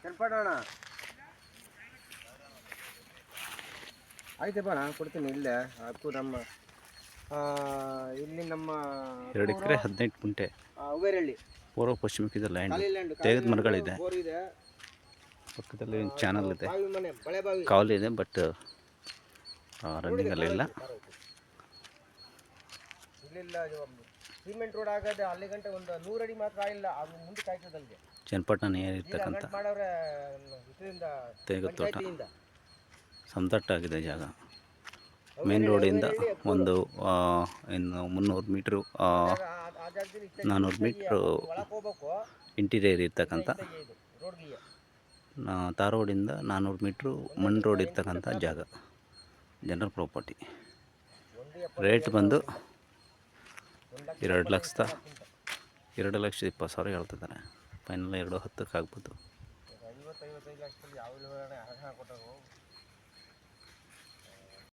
ಚಲ್ಪಡೋಣ ಆಯ್ತಪ್ಪ ನಾನು ಕೊಡ್ತೀನಿ ಇಲ್ಲೇ ಅದು ನಮ್ಮ ಇಲ್ಲಿ ನಮ್ಮ 2 ಎಕರೆ 18 ಗುಂಟೆ ಉಗೇರಹಳ್ಳಿ ಪೂರ್ವ ಪಶ್ಚಿಮಕ್ಕಿದೆ ಲ್ಯಾಂಡ್. ಲ್ಯಾಂಡ್ ತೇಗದ ಮರಗಳಿದೆ, ಬೋರ್ ಇದೆ, ಪಕ್ಕದಲ್ಲಿ ಚಾನಲ್ ಇದೆ, ಬಾವಿ ಮನೆ ಬಳೆ ಬಾವಿ ಕಾವಲು ಇದೆ, ಬಟ್ ರನ್ನಿಂಗಲ್ಲಿ ಇಲ್ಲ. ಇಲ್ಲಿಲ್ಲ ಸಿಮೆಂಟ್ ರೋಡ್ ಆಗದೆ ಅಲ್ಲಿ ಗಂಟೆ ಒಂದು 100 ಅಡಿ ಮಾತ್ರ ಆಗಿಲ್ಲ, ಅದು ಮುಂದಕ್ಕೆ ಆಯ್ತದೆ ಅಲ್ಲಿಗೆ. ಚನ್ನಪಟ್ಟಣ ಏರಿರ್ತಕ್ಕಂಥ ಮಾಡವ್ರೆ ಇದರಿಂದ ತೇಗದ ತೋಟ ಪಂಚಾಯ್ತಿಯಿಂದ ಸಮತಟ್ಟಾಗಿದೆ ಜಾಗ. ಮೇನ್ ರೋಡಿಂದ ಒಂದು ಇನ್ನು 300 ಮೀಟ್ರು 400 ಮೀಟ್ರು ಇಂಟೀರಿಯರ್ ಇರ್ತಕ್ಕಂಥ ತಾರ್ ರೋಡಿಂದ 400 ಮೀಟ್ರು ಮಣ್ ರೋಡ್ ಇರ್ತಕ್ಕಂಥ ಜಾಗ, ಜನರಲ್ ಪ್ರಾಪರ್ಟಿ. ರೇಟ್ ಬಂದು 2,20,000 ಹೇಳ್ತಿದ್ದಾರೆ. ಫೈನಲ್ 2,10,000 ಆಗ್ಬೋದು. 50-55 ಲಕ್ಷದಲ್ಲಿ ಯಾವ ಕೊಟ್ಟರು